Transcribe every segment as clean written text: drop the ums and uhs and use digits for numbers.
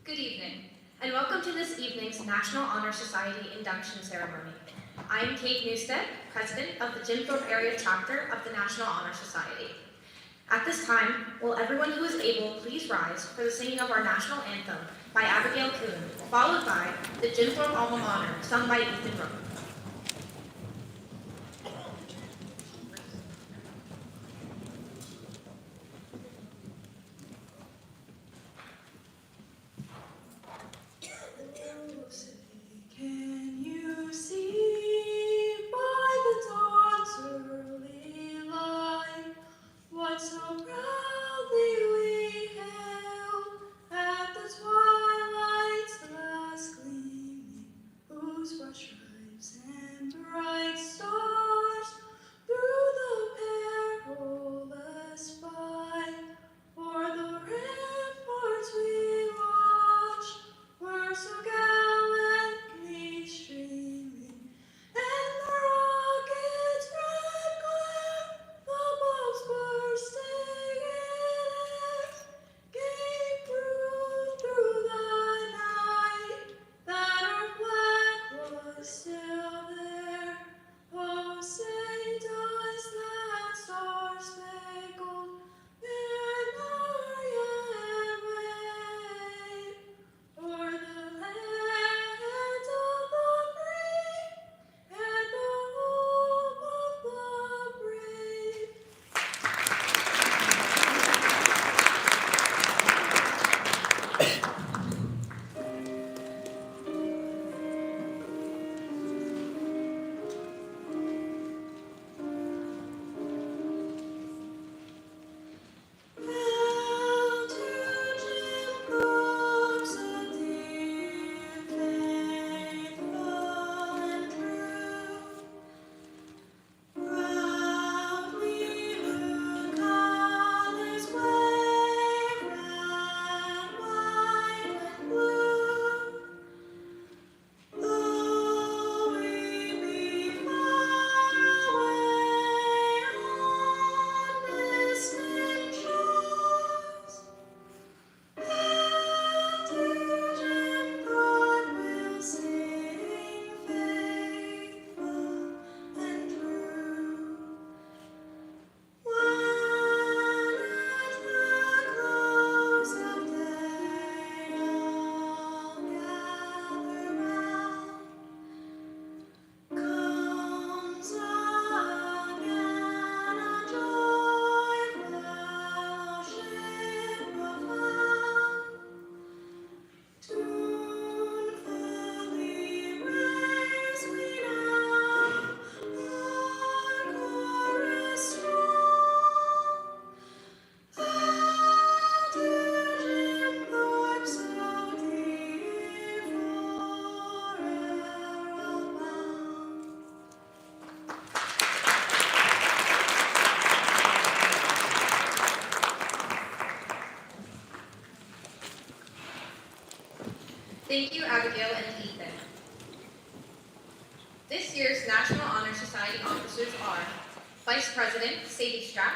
Good evening, and welcome to this evening's National Honor Society induction ceremony. I am Kate Newstead, President of the Jim Thorpe Area Chapter of the National Honor Society. At this time, will everyone who is able please rise for the singing of our national anthem by Abigail Kuhn, followed by the Jim Thorpe Alma Mater, sung by Ethan Rowe. Whose brush stripes Abigail, and Ethan. This year's National Honor Society officers are Vice President Sadie Strack,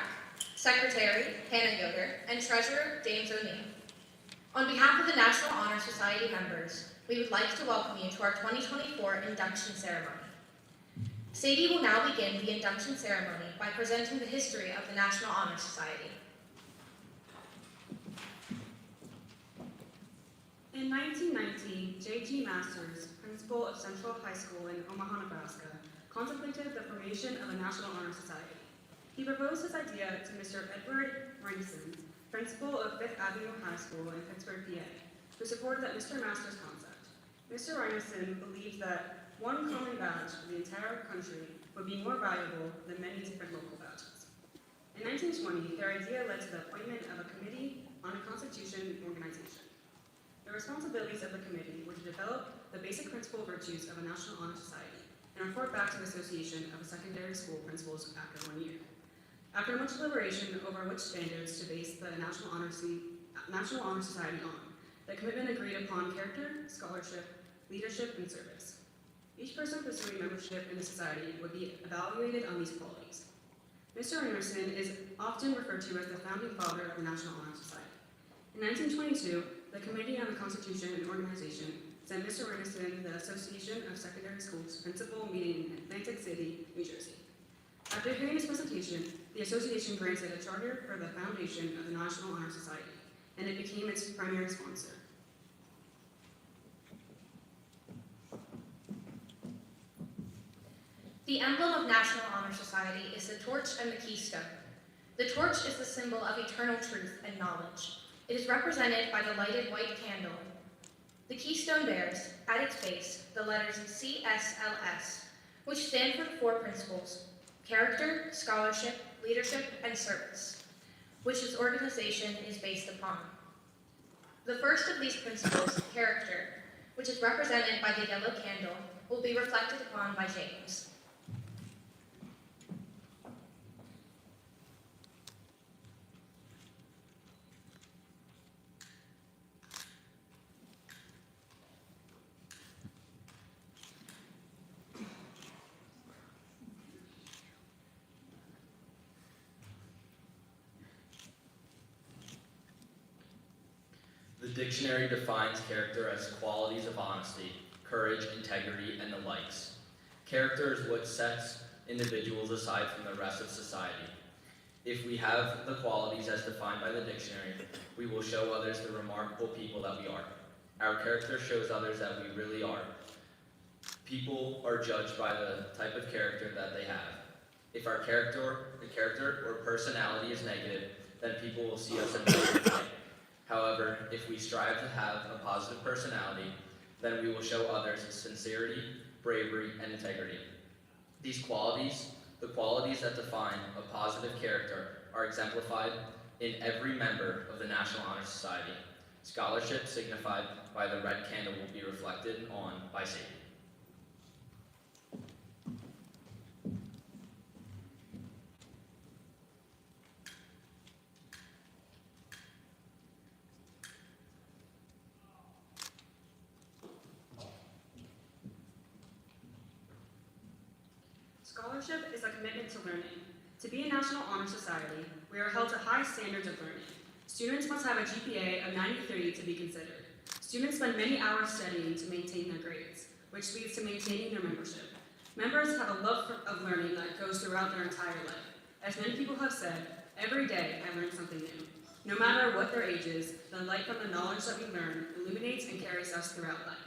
Secretary Hannah Yoder, and Treasurer James O'Neill. On behalf of the National Honor Society members, we would like to welcome you to our 2024 induction ceremony. Sadie will now begin the induction ceremony by presenting the history of the National Honor Society. In 1990, J.G. Masters, principal of Central High School in Omaha, Nebraska, contemplated the formation of a National Honor Society. He proposed his idea to Mr. Edward Ranson, principal of Fifth Avenue High School in Pittsburgh, PA, who supported Mr. Masters' concept. Mr. Ranson believed that one common badge for the entire country would be more valuable than many different local badges. In 1920, their idea led to the appointment of a committee on a constitution organization. The responsibilities of the committee were to develop the basic principal virtues of a National Honor Society and report back to the Association of Secondary School Principals after 1 year. After much deliberation over which standards to base the National Honor Society on, the commitment agreed upon character, scholarship, leadership, and service. Each person pursuing membership in the society would be evaluated on these qualities. Mr. Anderson is often referred to as the founding father of the National Honor Society. In 1922, the Committee on the Constitution and Organization sent Mr. Anderson the Association of Secondary Schools principal meeting in Atlantic City, New Jersey. After hearing his presentation, the association granted a charter for the foundation of the National Honor Society, and it became its primary sponsor. The emblem of National Honor Society is the torch and the keystone. The torch is the symbol of eternal truth and knowledge. It is represented by the lighted white candle. The keystone bears, at its base, the letters CSLS, which stand for the four principles: character, scholarship, leadership, and service, which this organization is based upon. The first of these principles, character, which is represented by the yellow candle, will be reflected upon by James. The dictionary defines character as qualities of honesty, courage, integrity, and the likes. Character is what sets individuals aside from the rest of society. If we have the qualities as defined by the dictionary, we will show others the remarkable people that we are. Our character shows others that we really are. People are judged by the type of character that they have. If our character or personality is negative, then people will see us in a negative light. However, if we strive to have a positive personality, then we will show others sincerity, bravery, and integrity. These qualities, the qualities that define a positive character, are exemplified in every member of the National Honor Society. Scholarship, signified by the red candle, will be reflected on by Sadie. Scholarship is a commitment to learning. To be a National Honor Society, we are held to high standards of learning. Students must have a GPA of 93 to be considered. Students spend many hours studying to maintain their grades, which leads to maintaining their membership. Members have a love of learning that goes throughout their entire life. As many people have said, every day I learn something new. No matter what their age is, the light from the knowledge that we learn illuminates and carries us throughout life.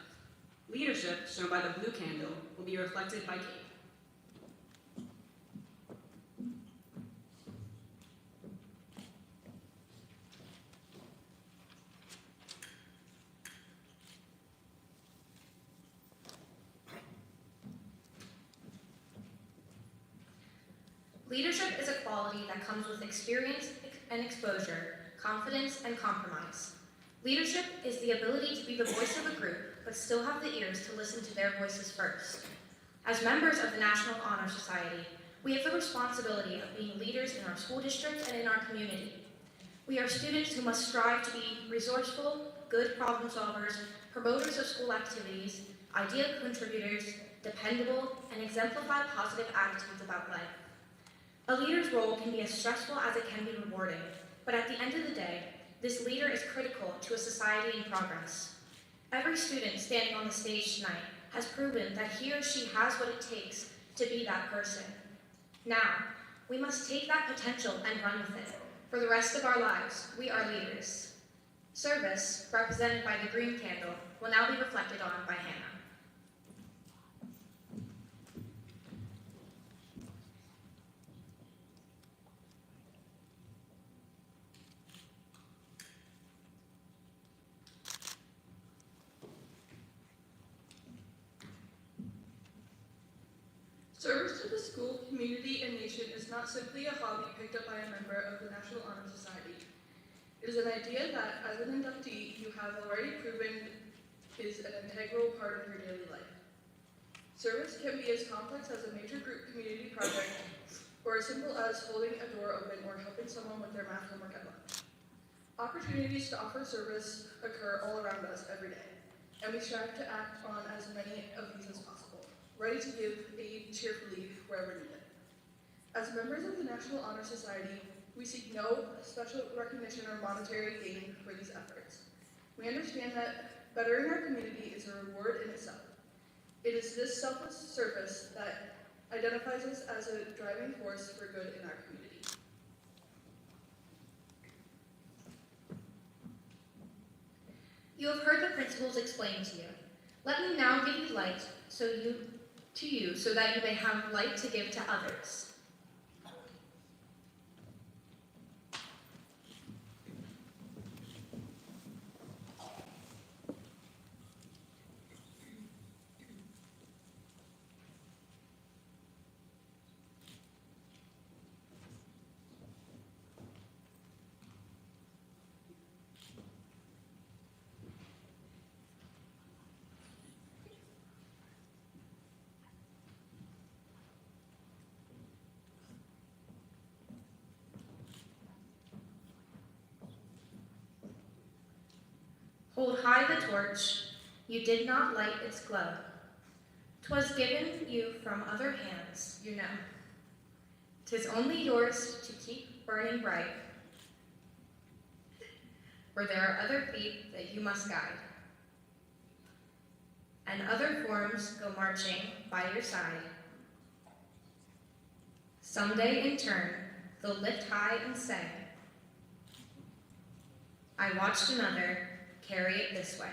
Leadership, shown by the blue candle, will be reflected by Kate. Leadership is a quality that comes with experience and exposure, confidence, and compromise. Leadership is the ability to be the voice of a group, but still have the ears to listen to their voices first. As members of the National Honor Society, we have the responsibility of being leaders in our school district and in our community. We are students who must strive to be resourceful, good problem solvers, promoters of school activities, ideal contributors, dependable, and exemplify positive attitudes about life. A leader's role can be as stressful as it can be rewarding, but at the end of the day, this leader is critical to a society in progress. Every student standing on the stage tonight has proven that he or she has what it takes to be that person. Now, we must take that potential and run with it. For the rest of our lives, we are leaders. Service, represented by the green candle, will now be reflected on by Hannah. Service to the school, community, and nation is not simply a hobby picked up by a member of the National Honor Society. It is an idea that, as an inductee, you have already proven is an integral part of your daily life. Service can be as complex as a major group community project, or as simple as holding a door open or helping someone with their math homework at lunch. Opportunities to offer service occur all around us every day, and we strive to act on as many of these as possible, ready to give aid cheerfully wherever needed. As members of the National Honor Society, we seek no special recognition or monetary gain for these efforts. We understand that bettering our community is a reward in itself. It is this selfless service that identifies us as a driving force for good in our community. You have heard the principles explained to you. Let me now give you light so that you may have light to give to others. Hold high the torch, you did not light its glow. 'Twas given you from other hands, you know. 'Tis only yours to keep burning bright, where there are other feet that you must guide, and other forms go marching by your side. Someday in turn, they'll lift high and say, I watched another carry it this way.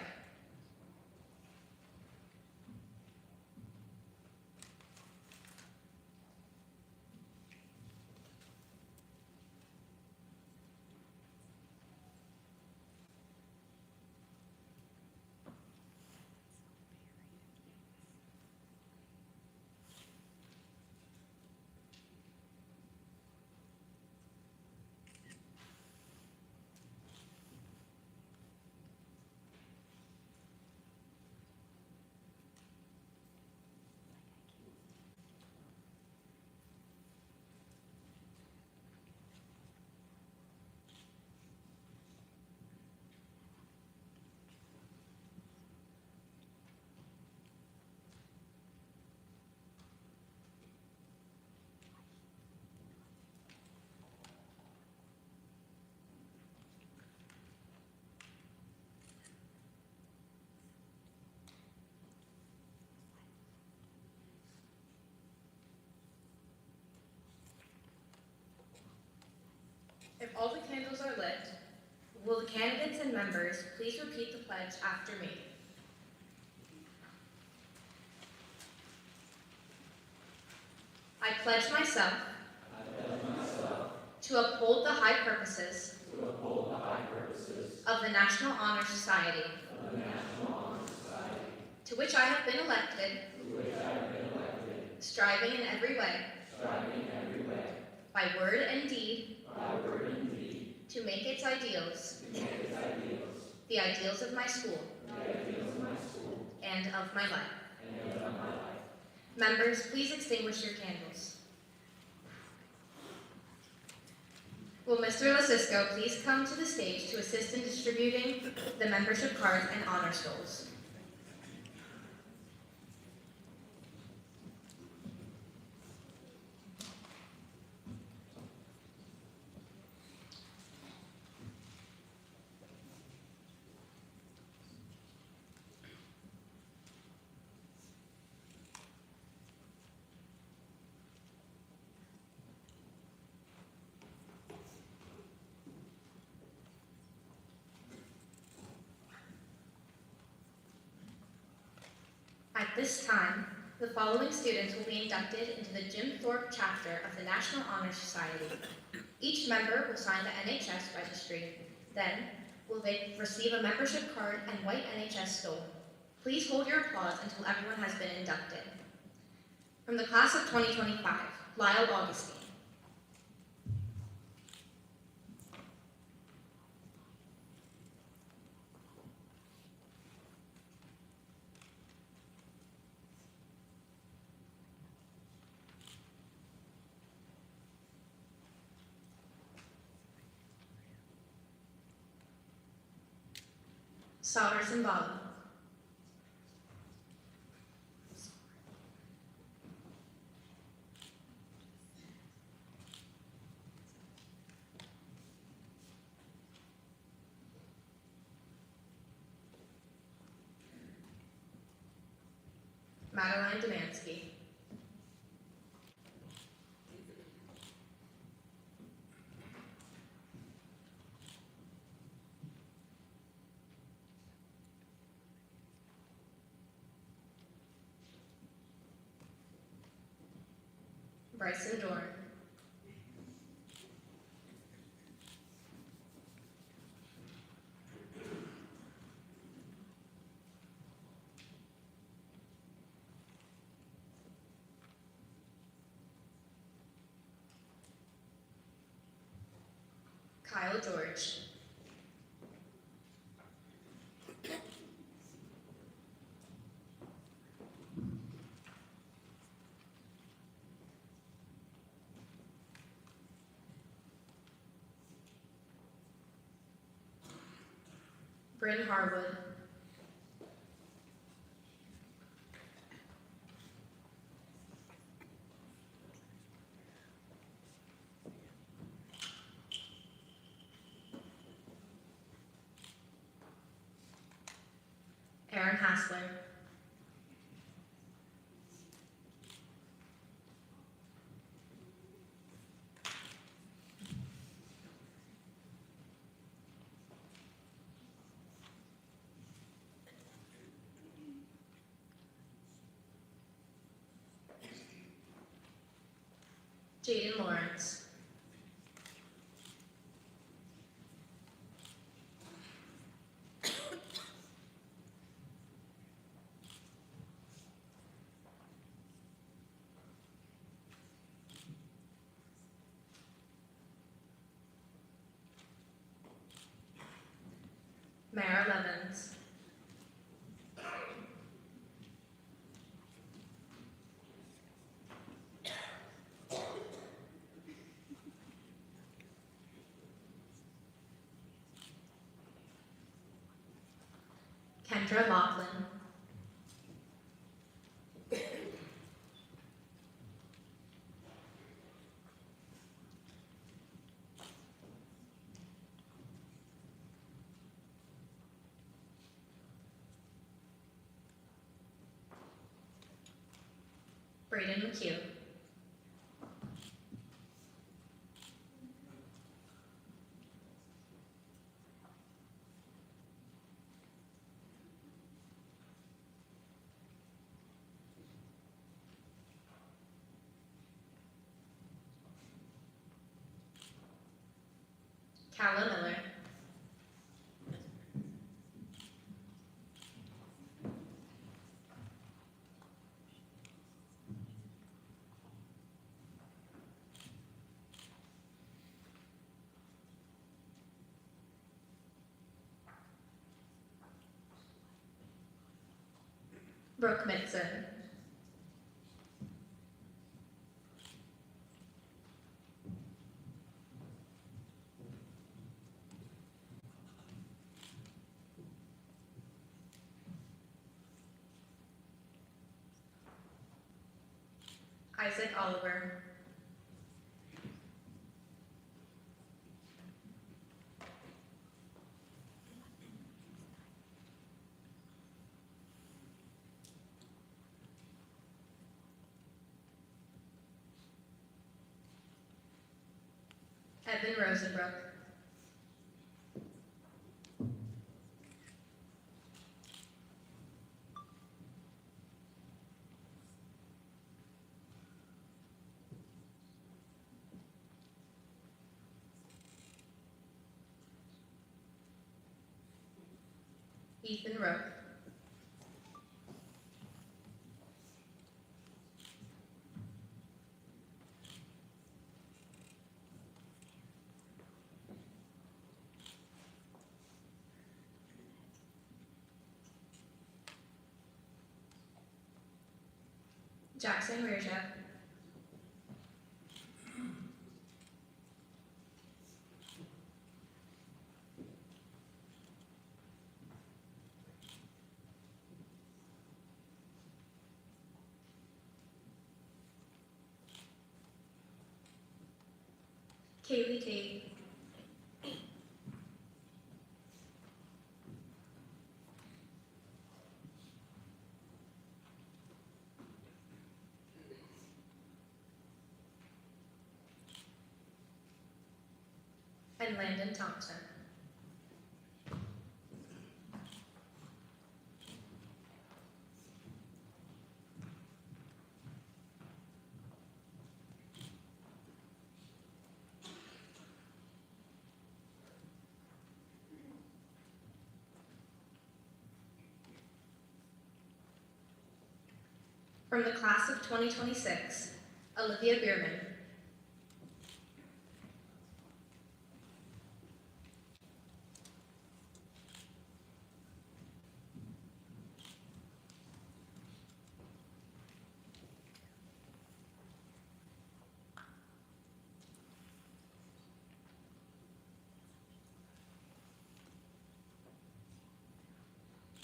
If all the candles are lit, will the candidates and members please repeat the pledge after me? I pledge myself to uphold the high purposes of the National Honor Society, to which I have been elected, striving in every way, by word and deed, to make its ideals, the ideals of my school, and of my life. Members, please extinguish your candles. Will Mr. Lasisco please come to the stage to assist in distributing the membership cards and honor stoles? At this time, the following students will be inducted into the Jim Thorpe chapter of the National Honor Society. Each member will sign the NHS registry. Then, will they receive a membership card and white NHS stole. Please hold your applause until everyone has been inducted. From the class of 2025, Lyle Augustine. Sara Zimbala. Madeline Demansky. Bryson Dorn. Kyle George. Bryn Harwood. Aaron Hassler. Jaden Lawrence. Mara Levens. Kendra Laughlin. Braden McHugh. Calla Miller. Brooke Mitson. Isaac Oliver. Evan Rosenbrook. Ethan Rowe. Jackson Mirja. Kaylee Tate. And Landon Thompson. From the class of 2026, Olivia Bierman.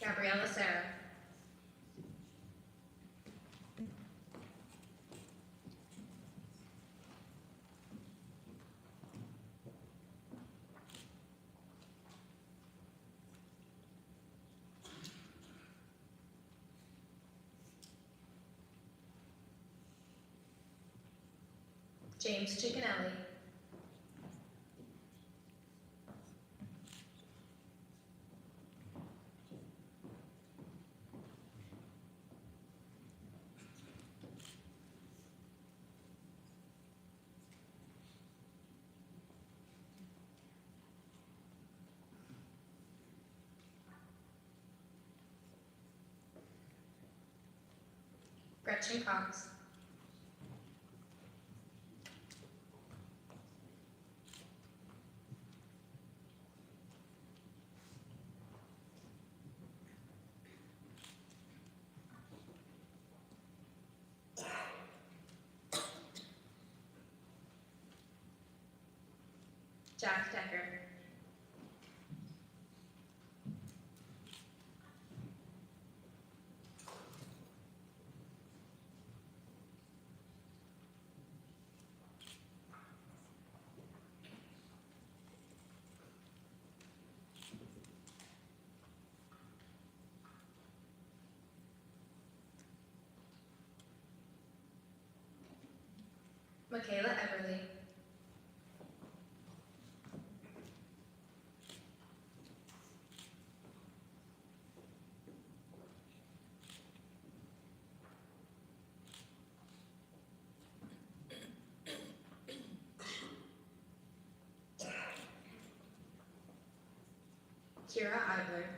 Gabriella Sarah. James Ciccanelli. Gretchen Cox. Jack Decker. Michaela Everly. Kira Idler.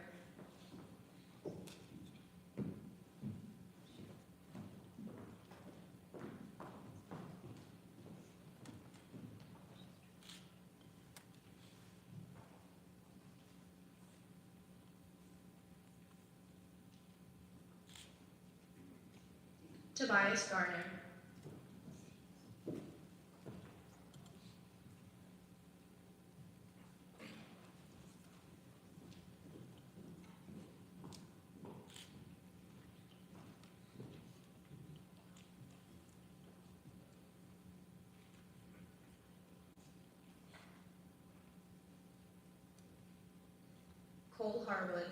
Tobias Garner. Cole Harwood.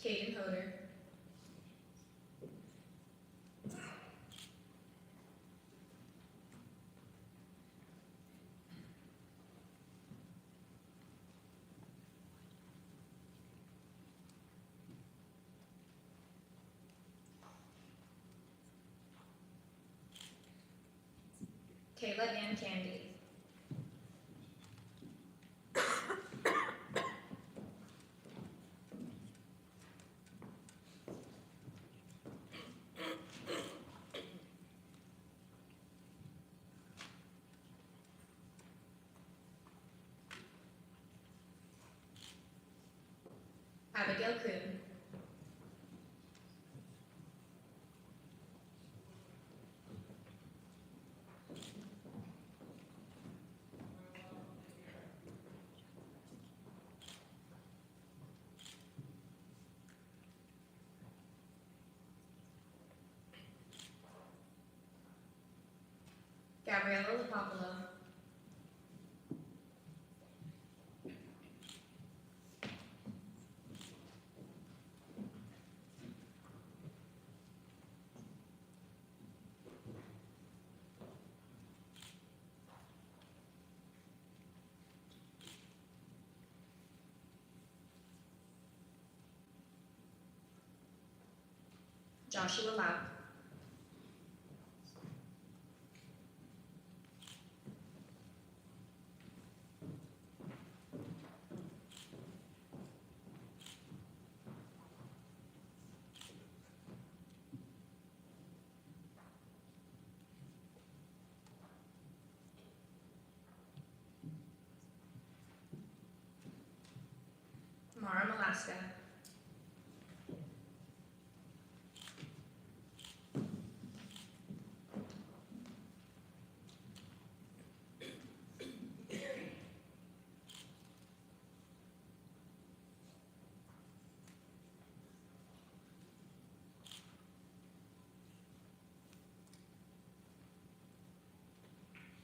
Caden Hoder. Kayla Ann Candy. Abigail Kuhn. Gabriella LaPapolo. Joshua Lau. Mara Malaska.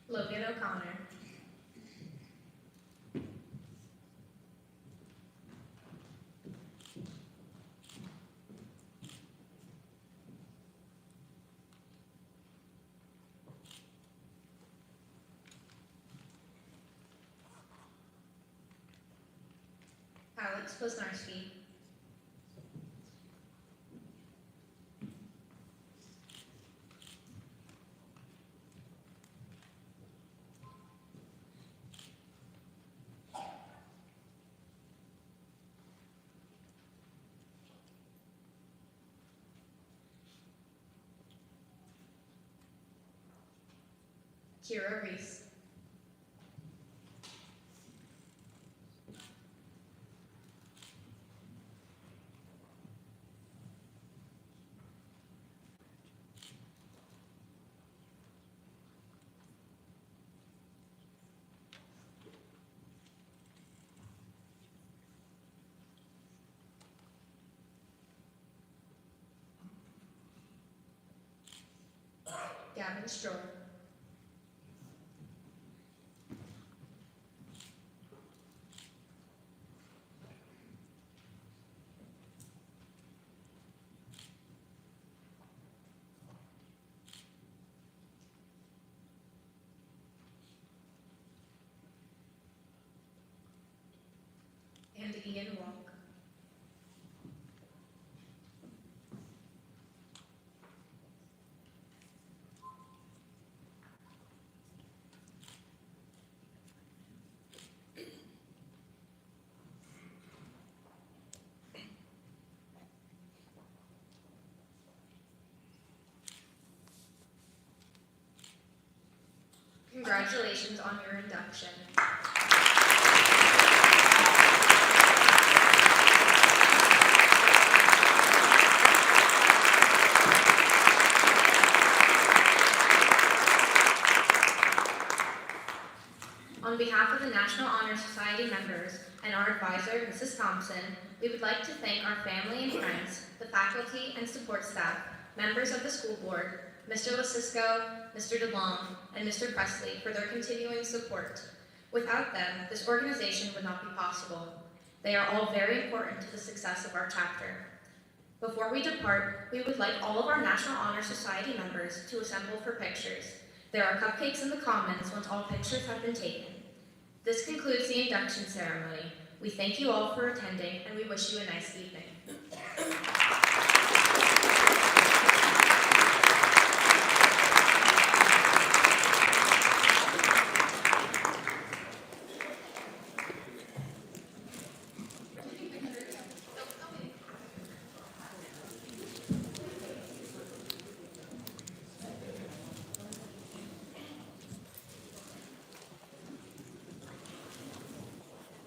Logan O'Connor. Alex Poznarski. Kira Reese. Gavin Strohr. And Ian Walk. Congratulations on your induction. On behalf of the National Honor Society members and our advisor, Mrs. Thompson, we would like to thank our family and friends, the faculty and support staff, members of the school board, Mr. Lasisco, Mr. DeLong, and Mr. Presley for their continuing support. Without them, this organization would not be possible. They are all very important to the success of our chapter. Before we depart, we would like all of our National Honor Society members to assemble for pictures. There are cupcakes in the commons once all pictures have been taken. This concludes the induction ceremony. We thank you all for attending, and we wish you a nice evening.